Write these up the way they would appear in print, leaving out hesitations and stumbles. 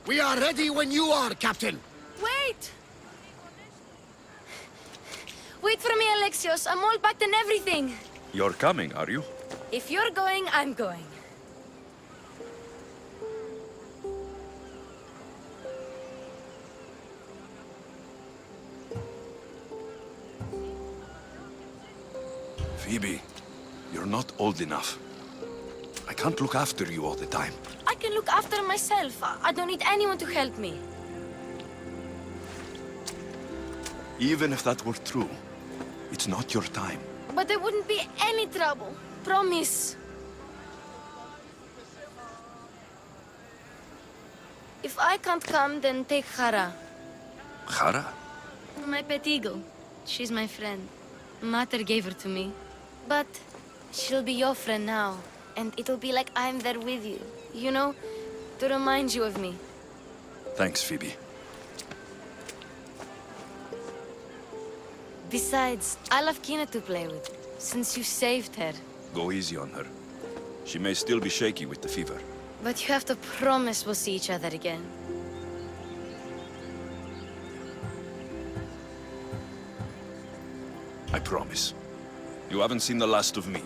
We are ready when you are, Captain. Wait! Wait for me, Alexios. I'm all packed and everything. You're coming, are you? If you're going, I'm going. Phoebe, you're not old enough. I can't look after you all the time. I can look after myself. I don't need anyone to help me. Even if that were true, it's not your time. But there wouldn't be any trouble. Promise. If I can't come, then take Hara. Hara? My pet eagle. She's my friend. Mater gave her to me. But she'll be your friend now. And it'll be like I'm there with you. You know? To remind you of me. Thanks, Phoebe. Besides, I'll have Kina to play with. Since you saved her. Go easy on her. She may still be shaky with the fever. But you have to promise we'll see each other again. I promise. You haven't seen the last of me.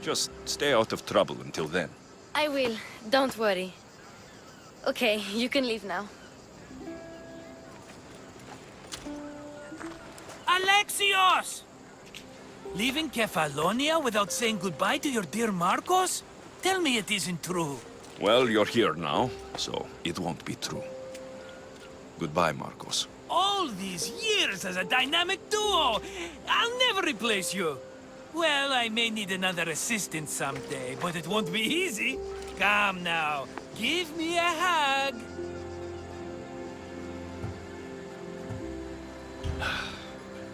Just stay out of trouble until then. I will. Don't worry. Okay, you can leave now. Alexios! Leaving Kefalonia without saying goodbye to your dear Marcos? Tell me it isn't true. Well, you're here now, so it won't be true. Goodbye, Marcos. All these years as a dynamic duo! I'll never replace you! Well, I may need another assistant someday, but it won't be easy. Come now, give me a hug.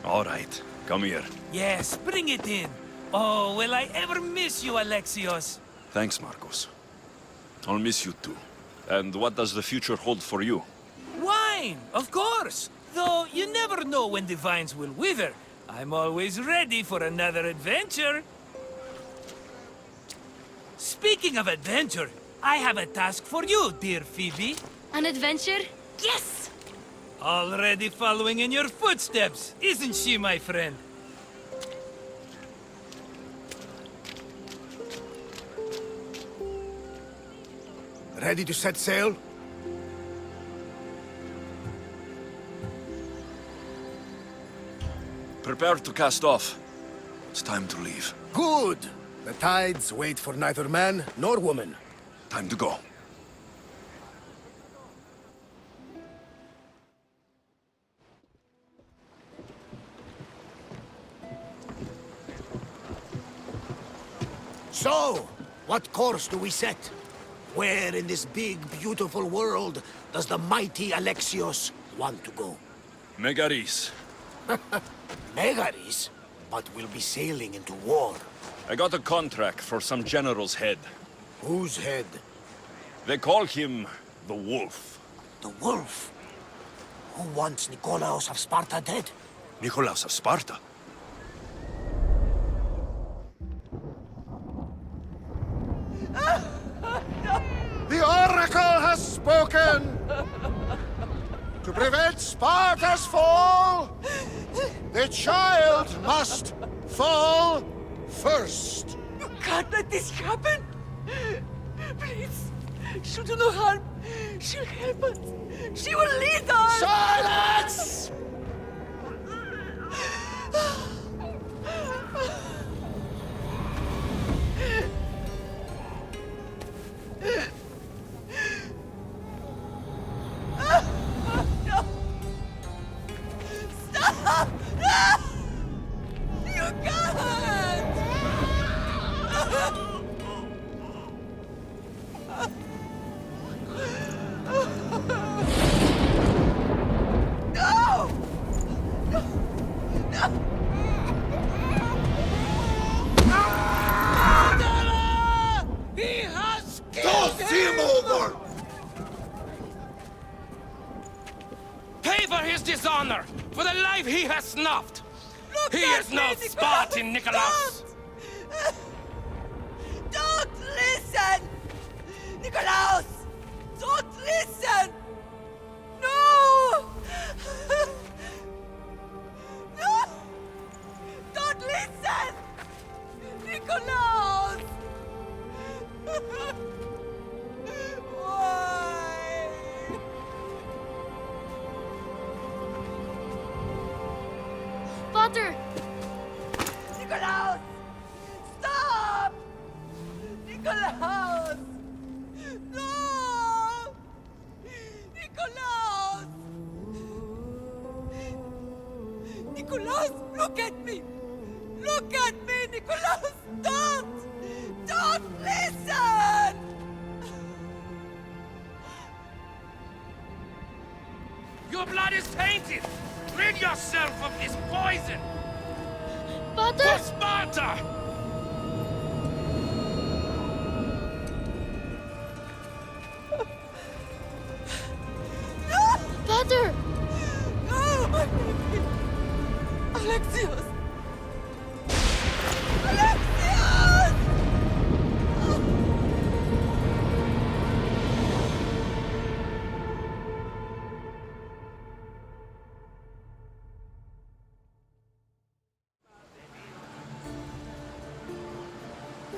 All right, come here. Yes, bring it in. Oh, will I ever miss you, Alexios? Thanks, Marcos. I'll miss you too. And what does the future hold for you? Wine, of course. Though you never know when the vines will wither. I'm always ready for another adventure. Speaking of adventure, I have a task for you, dear Phoebe. An adventure? Yes! Already following in your footsteps, isn't she, my friend? Ready to set sail? Prepare to cast off. It's time to leave. Good! The tides wait for neither man nor woman. Time to go. So, what course do we set? Where in this big, beautiful world does the mighty Alexios want to go? Megaris. Megaris? But we'll be sailing into war. I got a contract for some general's head. Whose head? They call him the Wolf. The wolf? Who wants Nikolaos of Sparta dead? Nikolaos of Sparta? The Oracle has spoken! To prevent Sparta's fall, the child must fall first. You can't let this happen! Please, she'll do no harm. She'll help us. She will lead us! Silence! You can't! See him over! Pay for his dishonor, for the life he has snuffed. Look He at is me, no Nicholas! Spartan, Nicholas. Don't listen! Nikolaus! Don't listen! No! No! Don't listen! Nikolaus! Why? Potter! Nikolaus! Stop! Nikolaus! No! Nikolaus! Nikolaus, look at me! Look at me, Nikolaus! Don't! Don't listen! Your blood is tainted. Rid yourself of this poison. Potter! For Sparta! Potter! No, my baby! Alexios! Alexios!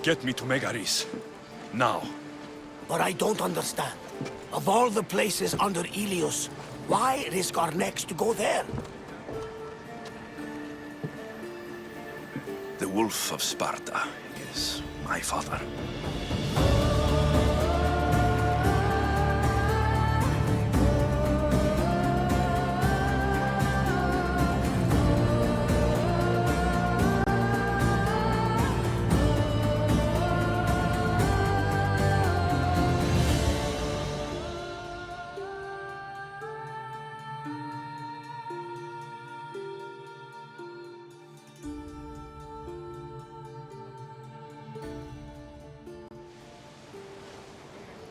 Get me to Megaris. Now. But I don't understand. Of all the places under Ilios, why risk our necks to go there? The Wolf of Sparta is my father.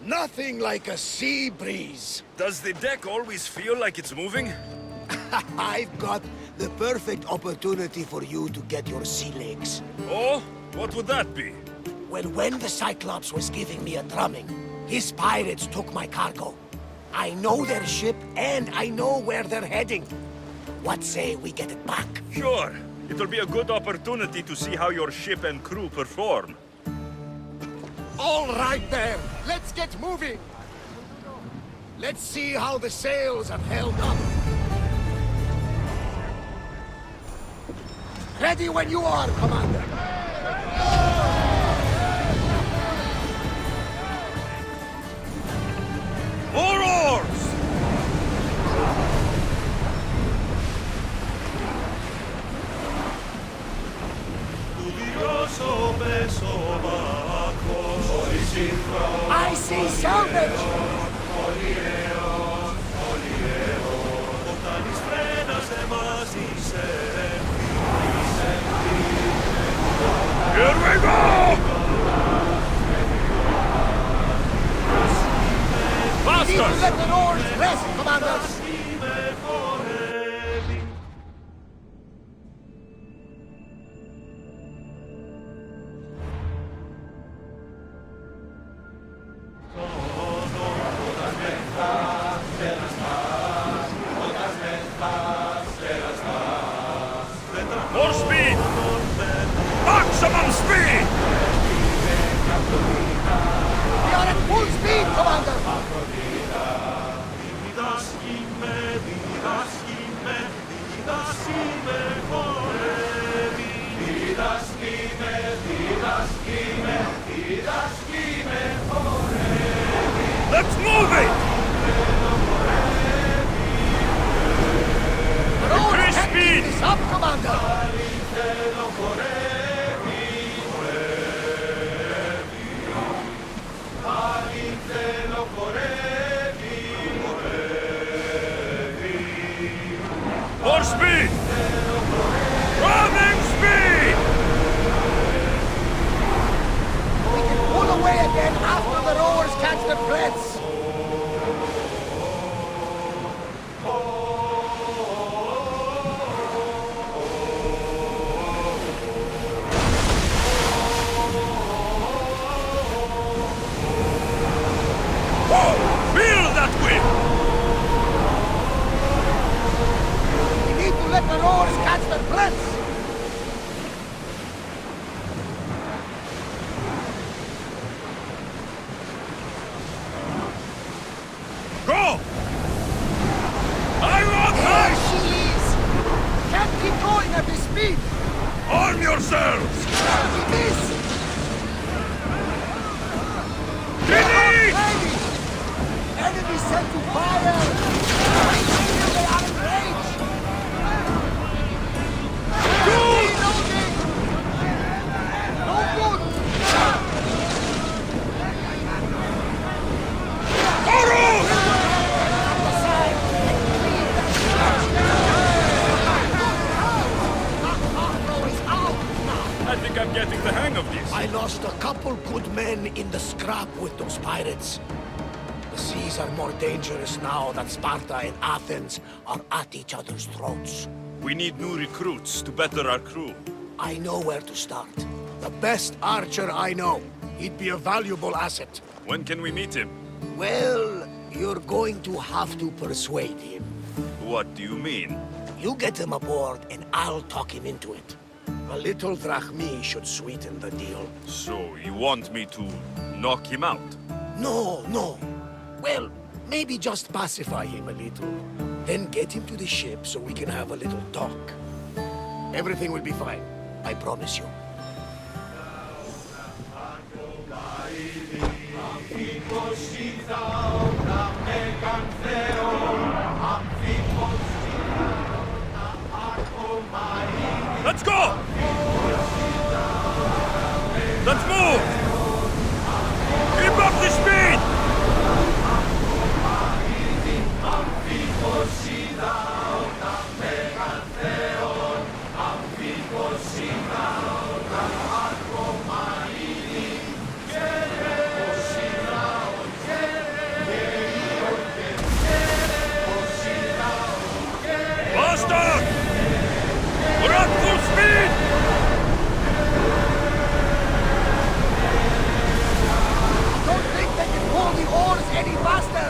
Nothing like a sea breeze. Does the deck always feel like it's moving? I've got the perfect opportunity for you to get your sea legs. Oh? What would that be? Well, when the Cyclops was giving me a drumming, his pirates took my cargo. I know their ship, and I know where they're heading. What say we get it back? Sure. It'll be a good opportunity to see how your ship and crew perform. All right there, let's get moving. Let's see how the sails have held up. Ready when you are, Commander. More oars! I see salvage! Here we go! Need to Faster! let the oars rest, Commanders! More speed! Maximum speed! We are at full speed, Commander! Let's move it! Increase speed! This up, Commander! speed! Arm yourselves! We miss! Grenade! Enemy set to fire! They are in range! Reloading! No good! I think I'm getting the hang of this. I lost a couple good men in the scrap with those pirates. The seas are more dangerous now that Sparta and Athens are at each other's throats. We need new recruits to better our crew. I know where to start. The best archer I know. He'd be a valuable asset. When can we meet him? Well, you're going to have to persuade him. What do you mean? You get him aboard and I'll talk him into it. A little drachmi should sweeten the deal. So, you want me to knock him out? No, no. Well, maybe just pacify him a little. Then get him to the ship so we can have a little talk. Everything will be fine. I promise you. Let's go! Let's move! Keep up the speed! Faster! We're at full speed! Don't think they can pull the oars any faster!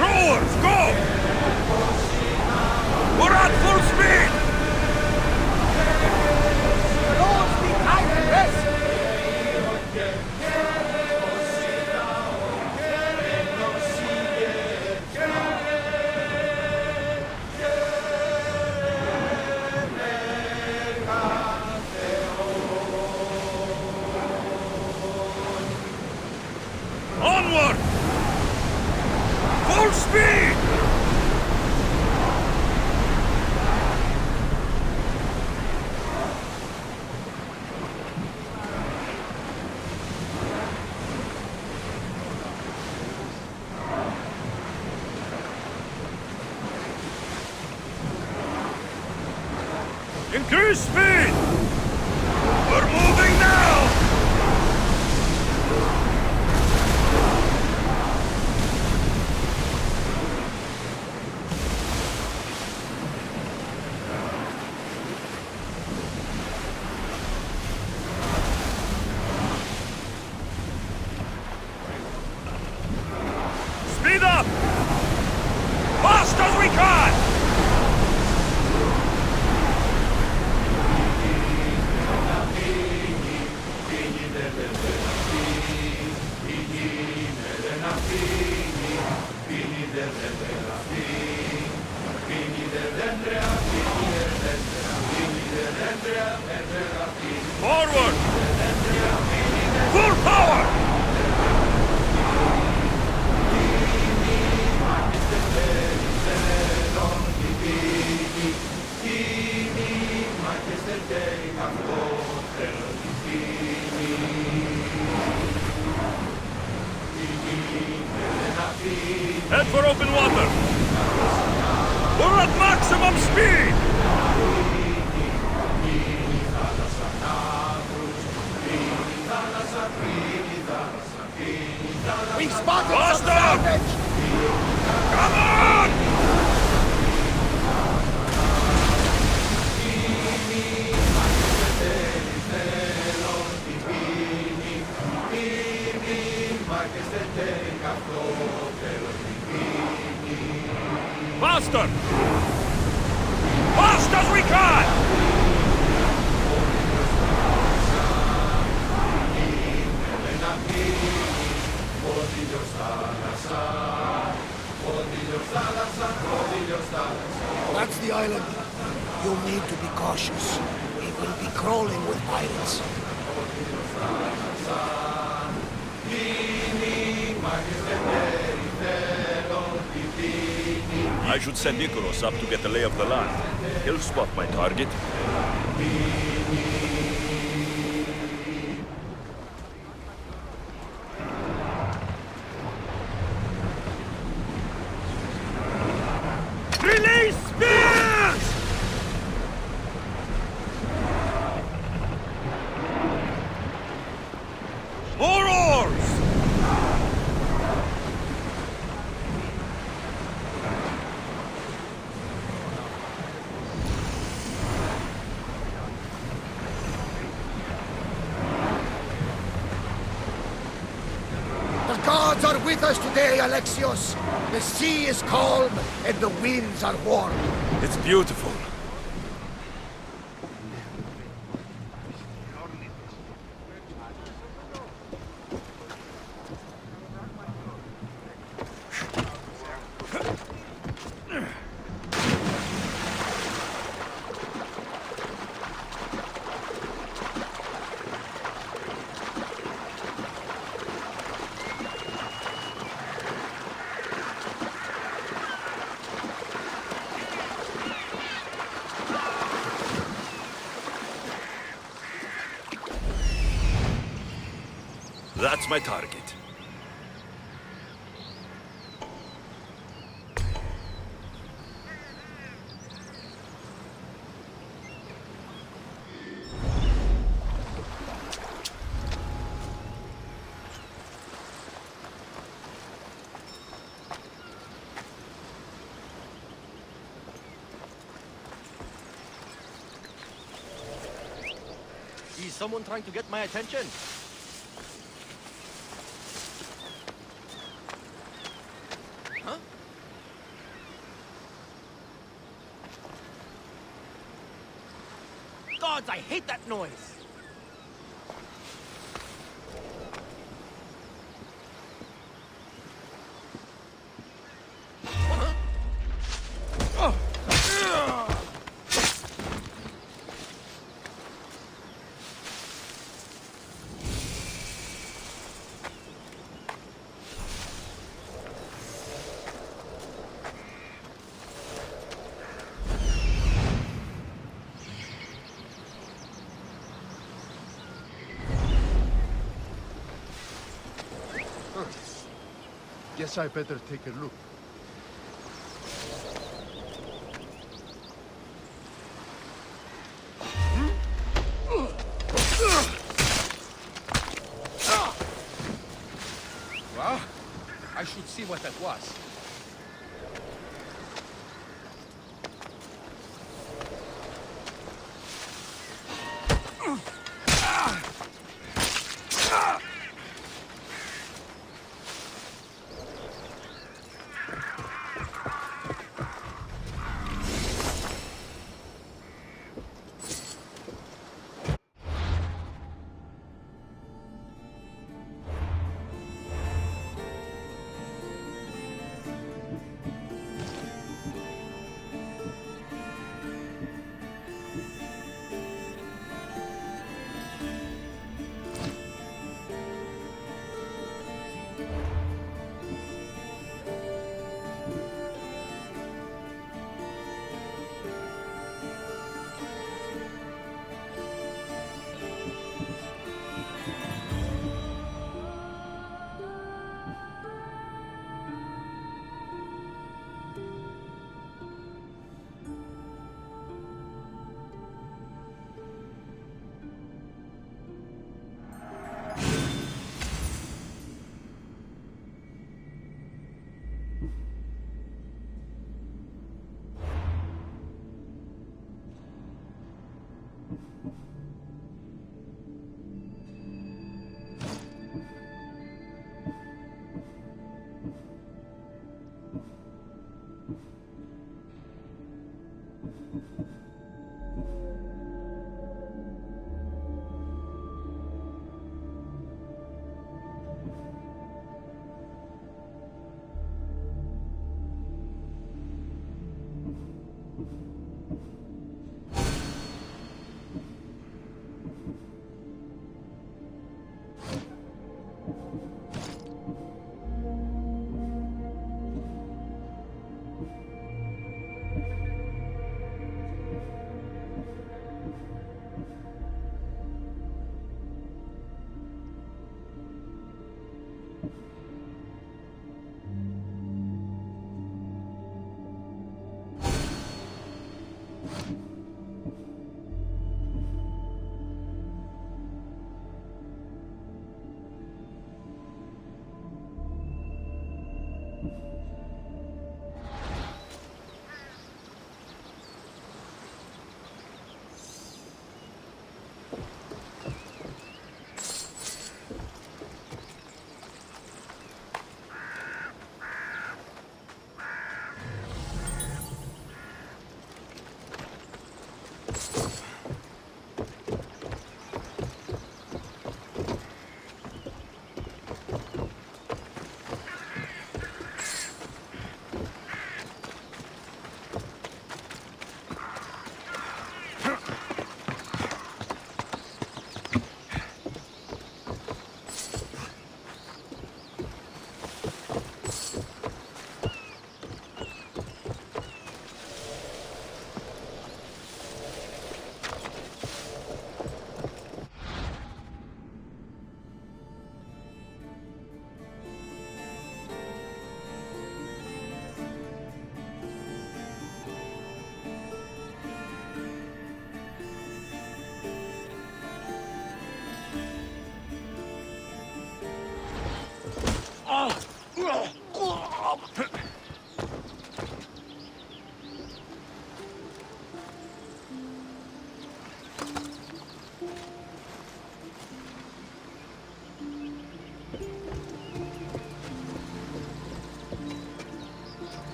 Rowers, go! We're at full speed! Oars be tight and rest! Onward! Full speed! Increase speed! We're moving now! Speed up! Fast as we can! Forward! Full power! Head for open water! We're at maximum speed! We spotted Faster! some salvage! Come on! Faster! Fast as we can! cautious. We will be crawling with pirates. I should send Nicholas up to get the lay of the land. He'll spot my target. Release spears! More oars! The gods are with us today, Alexios. The sea is calm and the winds are warm. It's beautiful. That's my target. Is someone trying to get my attention? Huh? Gods, I hate that noise! Guess I better take a look. Well, I should see what that was.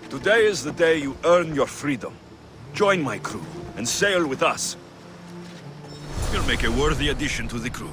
Today is the day you earn your freedom. Join my crew and sail with us. You'll make a worthy addition to the crew.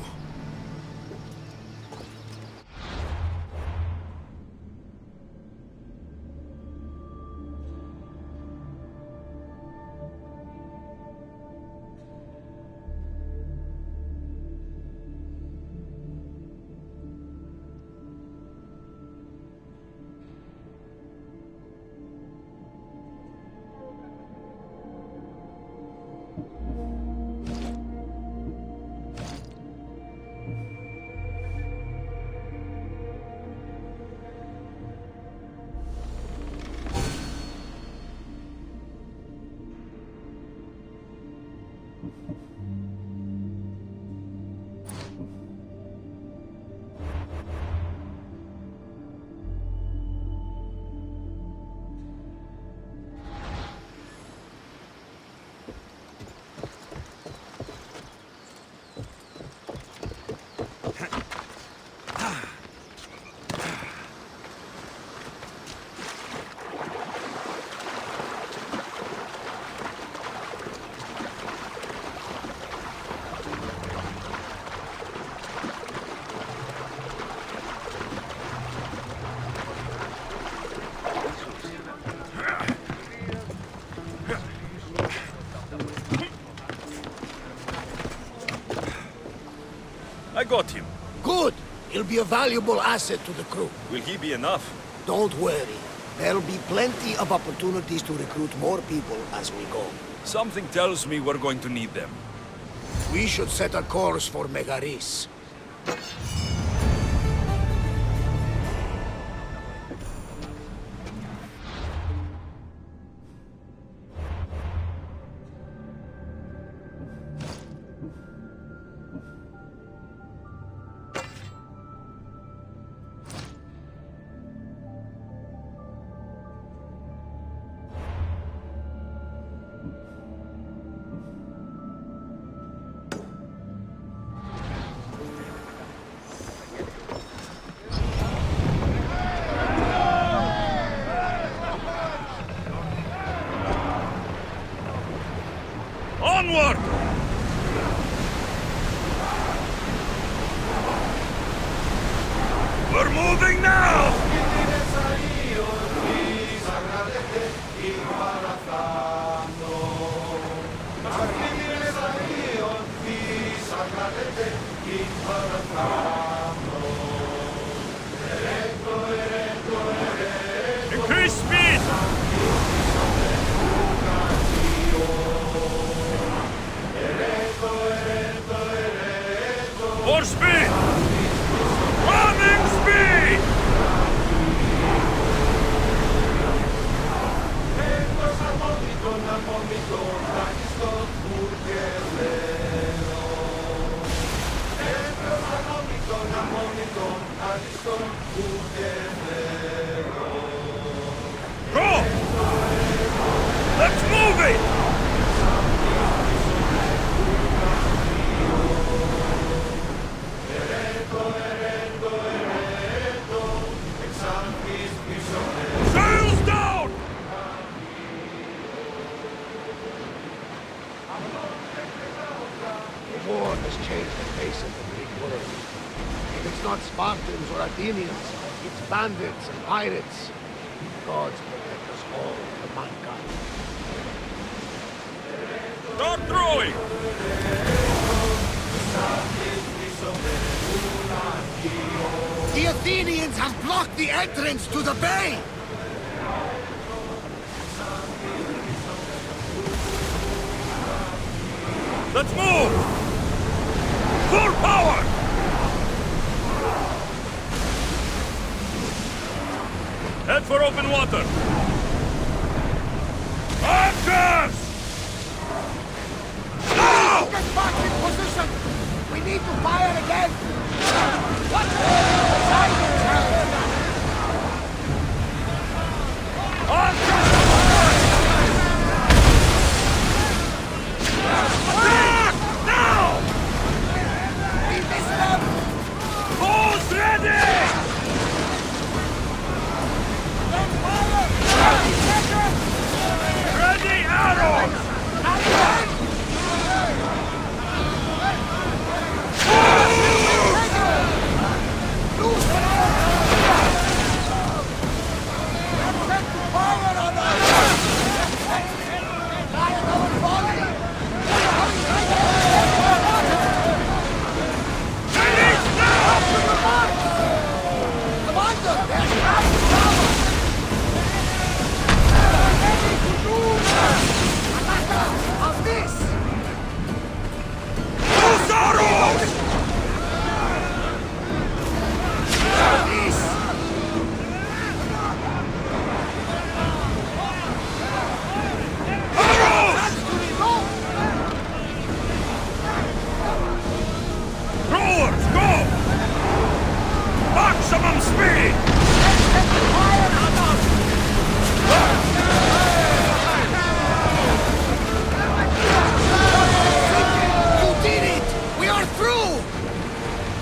I got him. Good. He'll be a valuable asset to the crew. Will he be enough? Don't worry. There'll be plenty of opportunities to recruit more people as we go. Something tells me we're going to need them. We should set a course for Megaris. Onward! We're moving now! Go! Let's move it! Sails down! The war has changed the face of the Greek world. If it's not Spartans or Athenians, it's bandits and pirates. Gods protect us all from mankind. Start throwing! The Athenians have blocked the entrance to the bay! Let's move! Full power! Head for open water! Archers! Now! Get back in position! We need to fire again! What? Archers! Attack! Now! We missed them! Who's ready? Ready arrows! Who's arrows? Rowers, go! Maximum speed! You did it! We are through!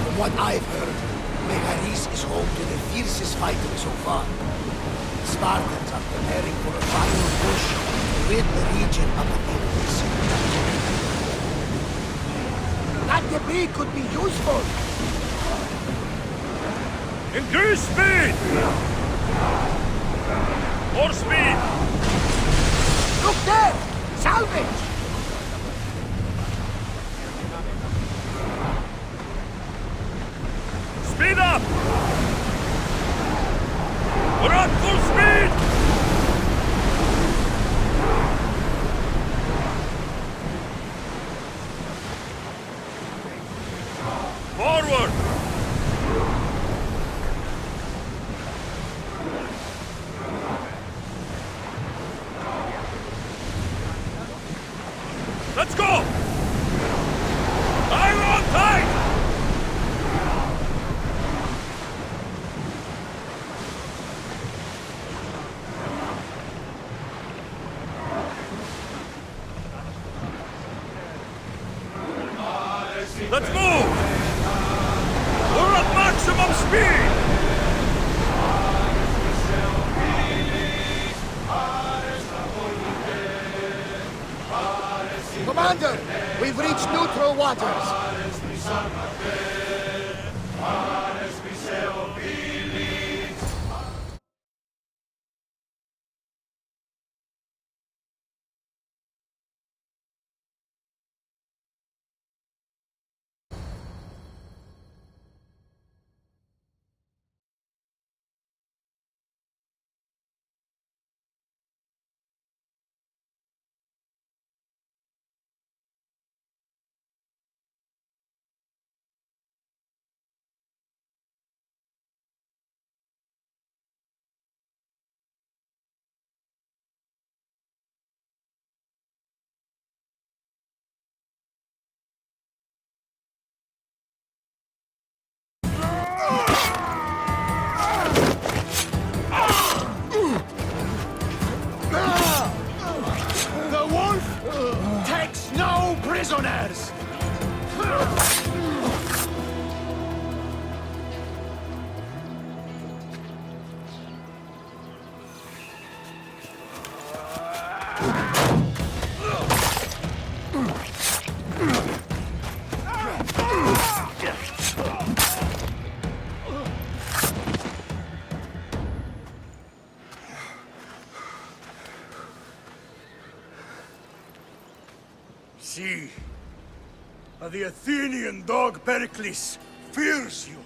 From what I've heard, Megaris is home to the fiercest fighting so far. The Spartans are preparing for a final push to rid the region of Athens. That debris could be useful! Increase speed! More speed! Look there! Salvage! Speed up! We're at full speed! Forward! Let's go! Iron tight! Let's move! We're at maximum speed! Commander, we've reached neutral waters. prisoners! See, the Athenian dog Pericles fears you.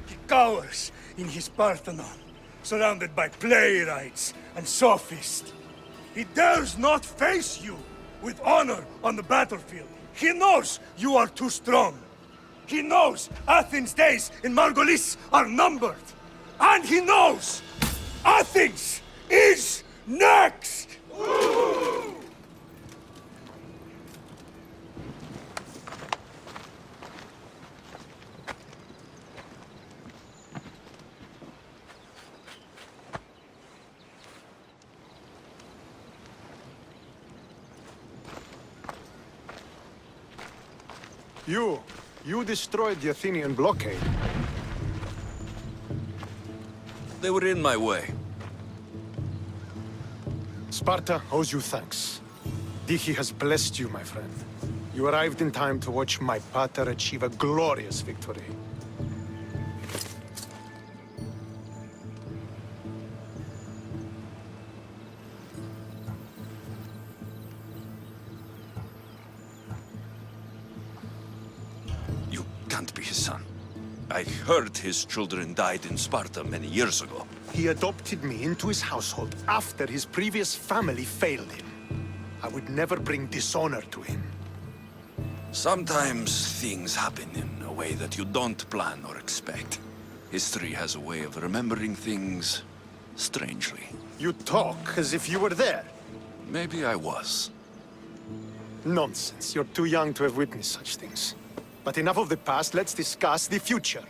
He cowers in his Parthenon, surrounded by playwrights and sophists. He dares not face you with honor on the battlefield. He knows you are too strong. He knows Athens' days in Margolis are numbered. And he knows Athens is next! You destroyed the Athenian blockade. They were in my way. Sparta owes you thanks. Dichi has blessed you, my friend. You arrived in time to watch my pater achieve a glorious victory. You can't be his son. I heard his children died in Sparta many years ago. He adopted me into his household after his previous family failed him. I would never bring dishonor to him. Sometimes things happen in a way that you don't plan or expect. History has a way of remembering things strangely. You talk as if you were there. Maybe I was. Nonsense. You're too young to have witnessed such things. But enough of the past, let's discuss the future.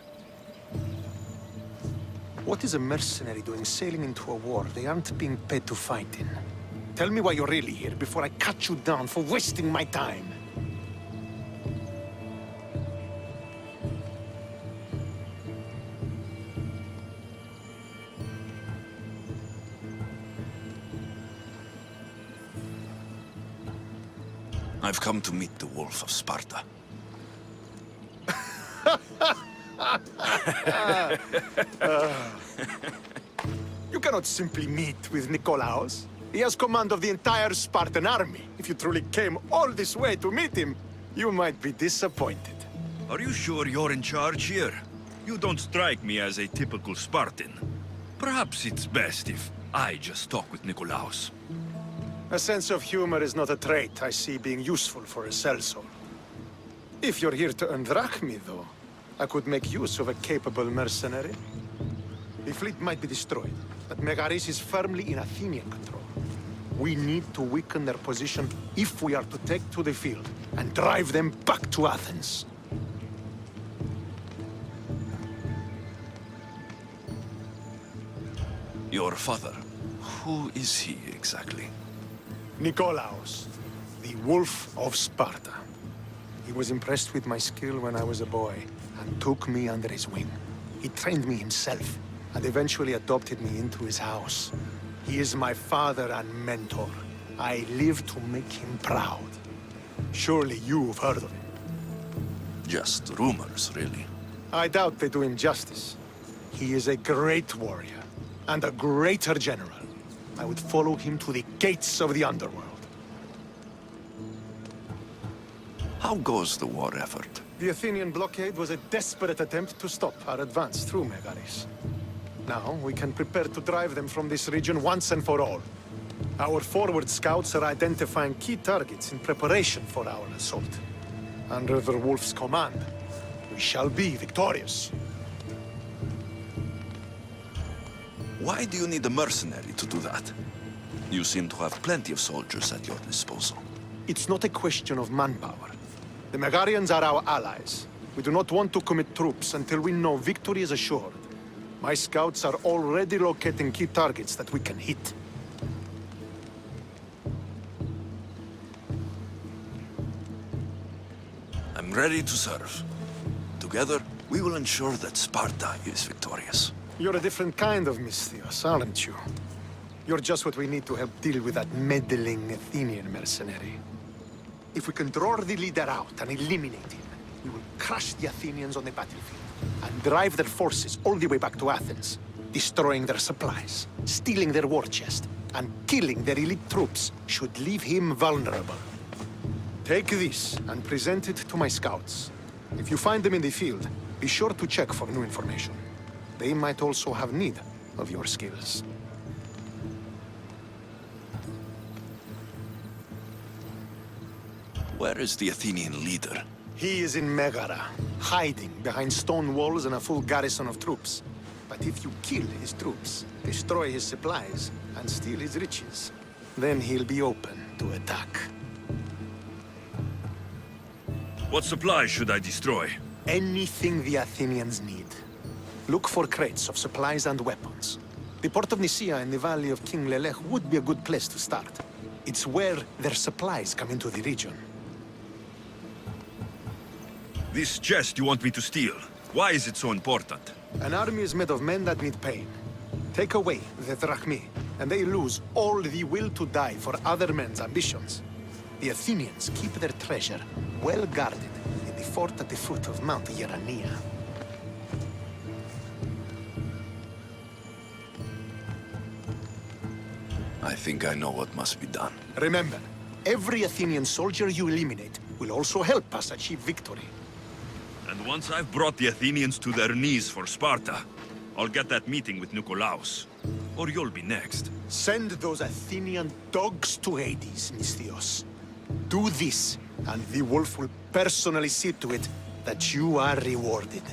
What is a mercenary doing sailing into a war they aren't being paid to fight in? Tell me why you're really here before I cut you down for wasting my time. I've come to meet the Wolf of Sparta. You cannot simply meet with Nikolaos. He has command of the entire Spartan army. If you truly came all this way to meet him, you might be disappointed. Are you sure you're in charge here? You don't strike me as a typical Spartan. Perhaps it's best if I just talk with Nikolaos. A sense of humor is not a trait I see being useful for a sellsword. If you're here to earn drachmi, though, I could make use of a capable mercenary. The fleet might be destroyed, but Megaris is firmly in Athenian control. We need to weaken their position if we are to take to the field and drive them back to Athens. Your father, who is he exactly? Nikolaos, the Wolf of Sparta. He was impressed with my skill when I was a boy and took me under his wing. He trained me himself and eventually adopted me into his house. He is my father and mentor. I live to make him proud. Surely you've heard of him. Just rumors, really. I doubt they do him justice. He is a great warrior and a greater general. I would follow him to the gates of the underworld. How goes the war effort? The Athenian blockade was a desperate attempt to stop our advance through Megaris. Now, we can prepare to drive them from this region once and for all. Our forward scouts are identifying key targets in preparation for our assault. Under the Wolf's command, we shall be victorious. Why do you need a mercenary to do that? You seem to have plenty of soldiers at your disposal. It's not a question of manpower. The Megarians are our allies. We do not want to commit troops until we know victory is assured. My scouts are already locating key targets that we can hit. ready to serve. Together, we will ensure that Sparta is victorious. You're a different kind of Misthios, aren't you? You're just what we need to help deal with that meddling Athenian mercenary. If we can draw the leader out and eliminate him, we will crush the Athenians on the battlefield and drive their forces all the way back to Athens, destroying their supplies, stealing their war chest, and killing their elite troops should leave him vulnerable. Take this and present it to my scouts. If you find them in the field, be sure to check for new information. They might also have need of your skills. Where is the Athenian leader? He is in Megara, hiding behind stone walls and a full garrison of troops. But if you kill his troops, destroy his supplies, and steal his riches, then he'll be open to attack. What supplies should I destroy? Anything the Athenians need. Look for crates of supplies and weapons. The port of Nicaea in the valley of King Lelech would be a good place to start. It's where their supplies come into the region. This chest you want me to steal, why is it so important? An army is made of men that need pain. Take away the drachmi, and they lose all the will to die for other men's ambitions. The Athenians keep their treasure well guarded in the fort at the foot of Mount Yerania. I think I know what must be done. Remember, every Athenian soldier you eliminate will also help us achieve victory. And once I've brought the Athenians to their knees for Sparta, I'll get that meeting with Nikolaos. Or you'll be next. Send those Athenian dogs to Hades, Misthios. Do this, and the wolf will personally see to it that you are rewarded.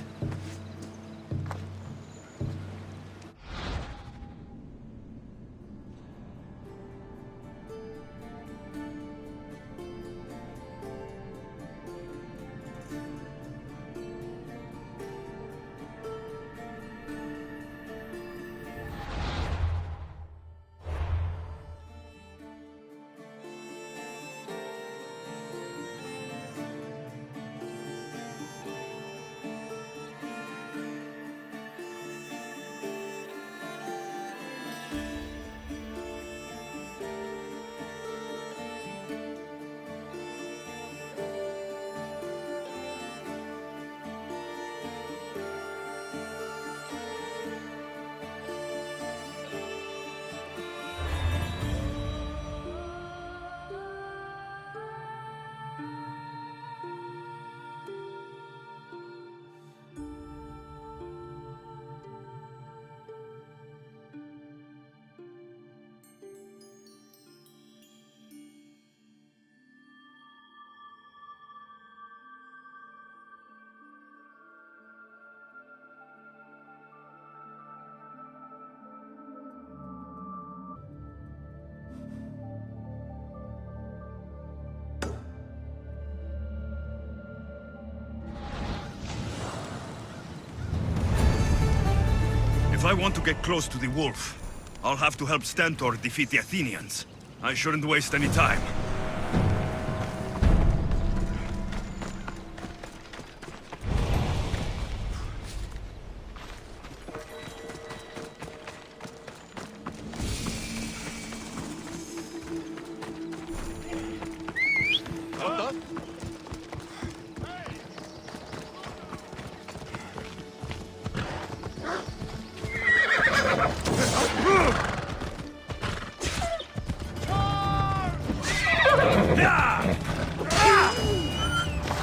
If I want to get close to the wolf, I'll have to help Stentor defeat the Athenians. I shouldn't waste any time.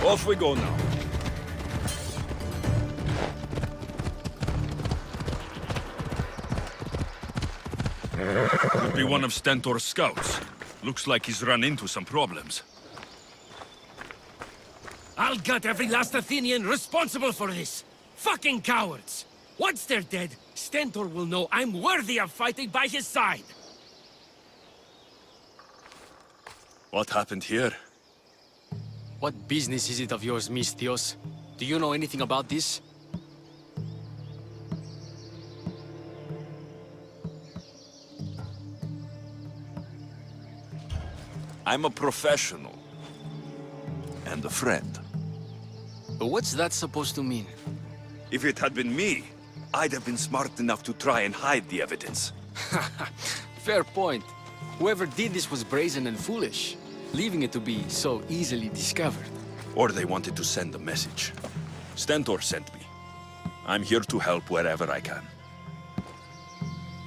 Off we go now. Could be one of Stentor's scouts. Looks like he's run into some problems. I'll gut every last Athenian responsible for this. Fucking cowards! Once they're dead, Stentor will know I'm worthy of fighting by his side. What happened here? What business is it of yours, Misthios? Do you know anything about this? I'm a professional. And a friend. But what's that supposed to mean? If it had been me, I'd have been smart enough to try and hide the evidence. Fair point. Whoever did this was brazen and foolish, leaving it to be so easily discovered. Or they wanted to send a message. Stentor sent me. I'm here to help wherever I can.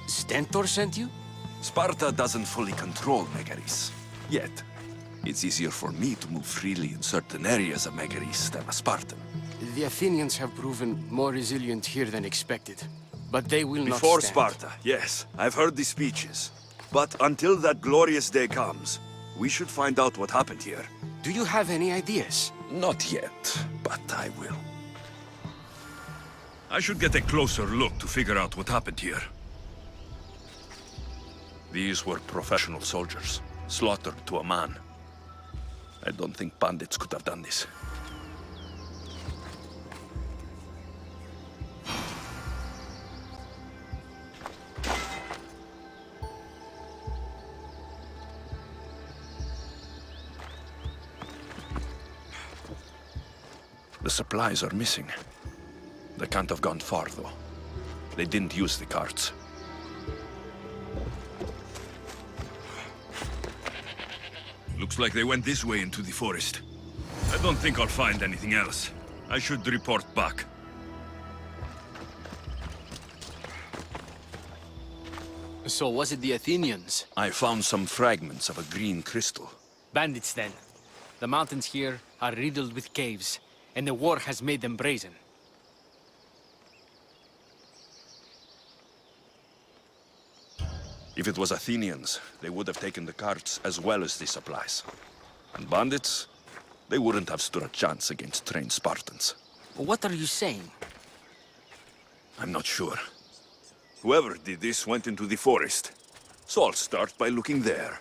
Stentor sent you? Sparta doesn't fully control Megaris, yet. It's easier for me to move freely in certain areas of Megaris than a Spartan. The Athenians have proven more resilient here than expected. But they will not Before stand. Sparta, yes. I've heard the speeches. But until that glorious day comes, we should find out what happened here. Do you have any ideas? Not yet, but I will. I should get a closer look to figure out what happened here. These were professional soldiers, slaughtered to a man. I don't think bandits could have done this. The supplies are missing. They can't have gone far, though. They didn't use the carts. Looks like they went this way into the forest. I don't think I'll find anything else. I should report back. So was it the Athenians? I found some fragments of a green crystal. Bandits, then. The mountains here are riddled with caves, and the war has made them brazen. If it was Athenians, they would have taken the carts as well as the supplies. And bandits, they wouldn't have stood a chance against trained Spartans. What are you saying? I'm not sure. Whoever did this went into the forest. So I'll start by looking there.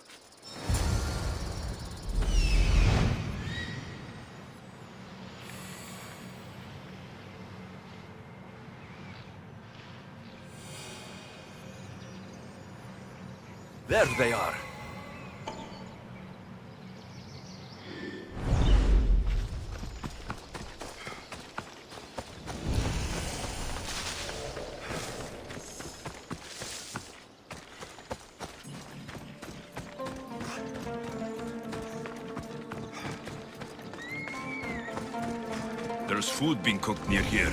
There they are. There's food being cooked near here.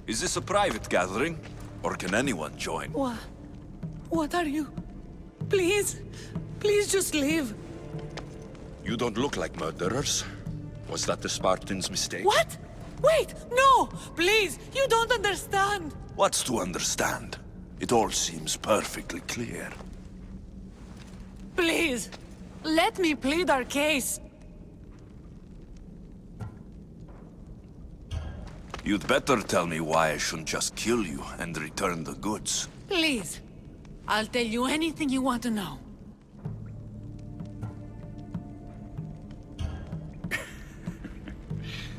Is this a private gathering? Or can anyone join? What are you? Please, please just leave. You don't look like murderers. Was that the Spartans' mistake? What? Wait, no! Please, you don't understand. What's to understand? It all seems perfectly clear. Please, let me plead our case. You'd better tell me why I shouldn't just kill you and return the goods. Please, I'll tell you anything you want to know.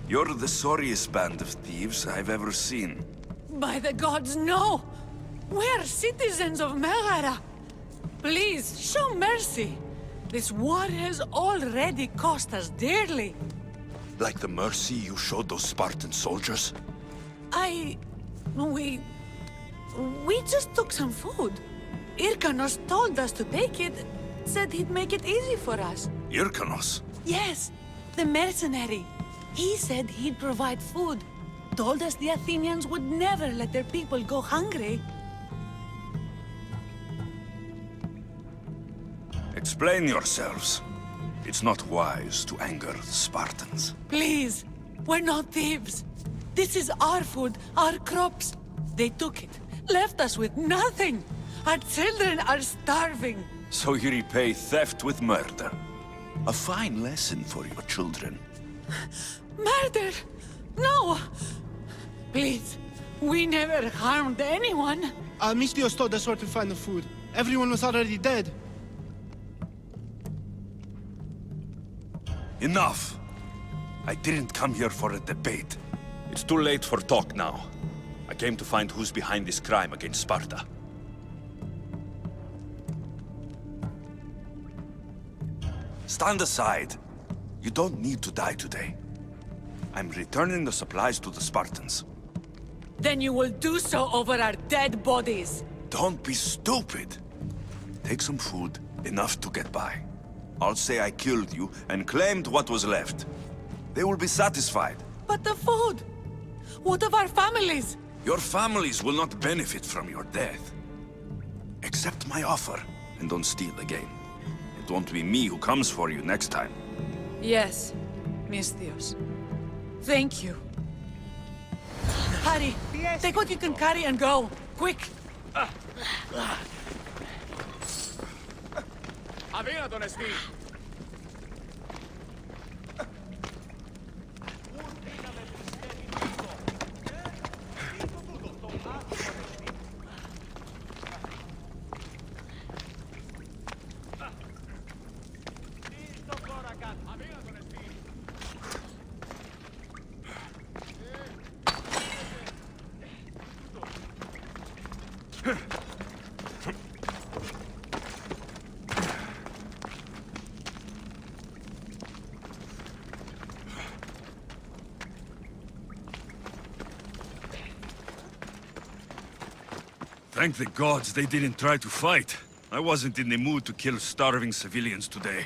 You're the sorriest band of thieves I've ever seen. By the gods, no! We're citizens of Megara. Please, show mercy. This war has already cost us dearly. Like the mercy you showed those Spartan soldiers? We just took some food. Irkanos told us to take it, said he'd make it easy for us. Irkanos? Yes, the mercenary. He said he'd provide food. Told us the Athenians would never let their people go hungry. Explain yourselves. It's not wise to anger the Spartans. Please, we're not thieves. This is our food, our crops. They took it, left us with nothing. Our children are starving. So you repay theft with murder. A fine lesson for your children. Murder! No! Please, we never harmed anyone. Misthios told us where to find the food. Everyone was already dead. Enough! I didn't come here for a debate. It's too late for talk now. I came to find who's behind this crime against Sparta. Stand aside. You don't need to die today. I'm returning the supplies to the Spartans. Then you will do so over our dead bodies. Don't be stupid. Take some food, enough to get by. I'll say I killed you and claimed what was left. They will be satisfied. But the food! What of our families? Your families will not benefit from your death. Accept my offer, and don't steal again. It won't be me who comes for you next time. Yes, Misthios. Thank you. Hurry! Take what you can carry and go! Quick! Αδύνατον εστί! Thank the gods they didn't try to fight. I wasn't in the mood to kill starving civilians today.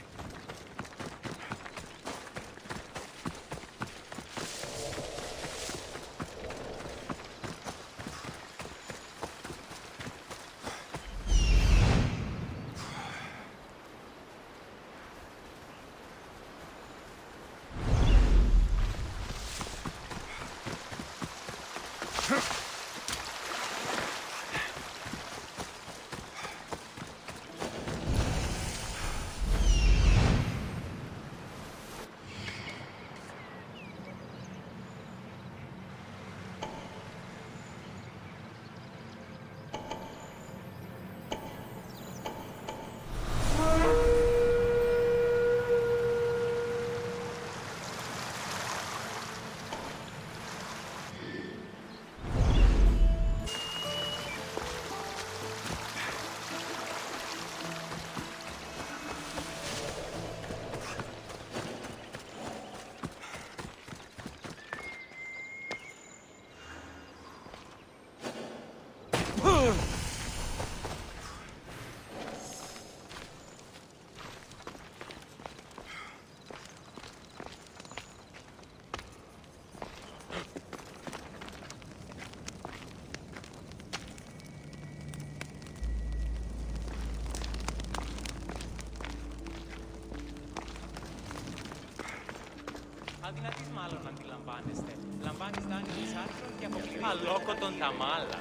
Αδυνατής μάλλον να αντιλαμβάνεστε. Λαμβάνεις δάνειο της άρθρων και αποκλείεται. Αλόκοτον τα μάλα.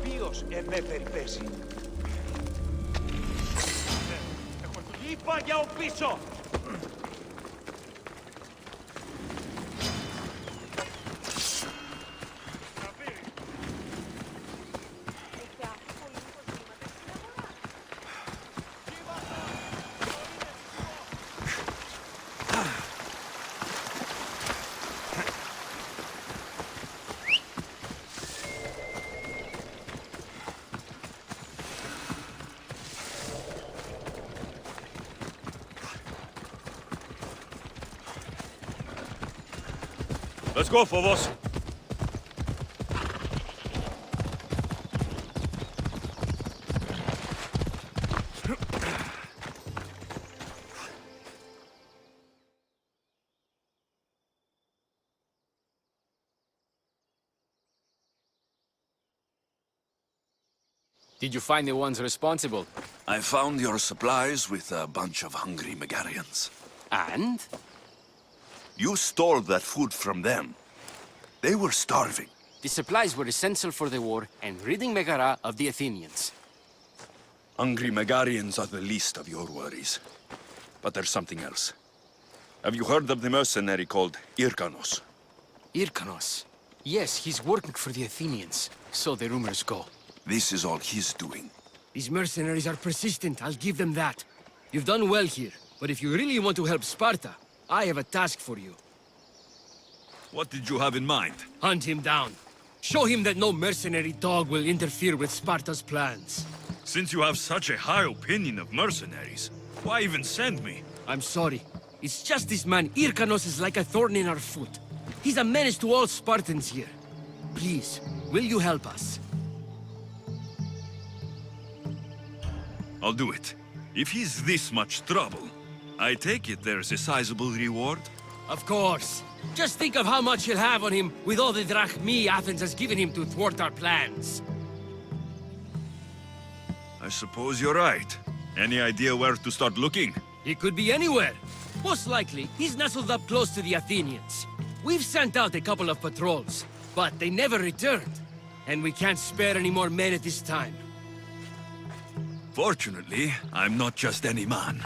Ποιος εμέ περιπέσει. Έχω δουλειά, είπα για ο πίσω! Let's go, Phobos. Did you find the ones responsible? I found your supplies with a bunch of hungry Megarians. And? You stole that food from them. They were starving. The supplies were essential for the war and ridding Megara of the Athenians. Hungry Megarians are the least of your worries. But there's something else. Have you heard of the mercenary called Irkanos? Irkanos? Yes, he's working for the Athenians. So the rumors go. This is all he's doing. These mercenaries are persistent, I'll give them that. You've done well here, but if you really want to help Sparta, I have a task for you. What did you have in mind? Hunt him down. Show him that no mercenary dog will interfere with Sparta's plans. Since you have such a high opinion of mercenaries, why even send me? I'm sorry. It's just this man, Irkanos, is like a thorn in our foot. He's a menace to all Spartans here. Please, will you help us? I'll do it. If he's this much trouble, I take it there's a sizable reward? Of course. Just think of how much he'll have on him with all the drachmi Athens has given him to thwart our plans. I suppose you're right. Any idea where to start looking? He could be anywhere. Most likely, he's nestled up close to the Athenians. We've sent out a couple of patrols, but they never returned. And we can't spare any more men at this time. Fortunately, I'm not just any man.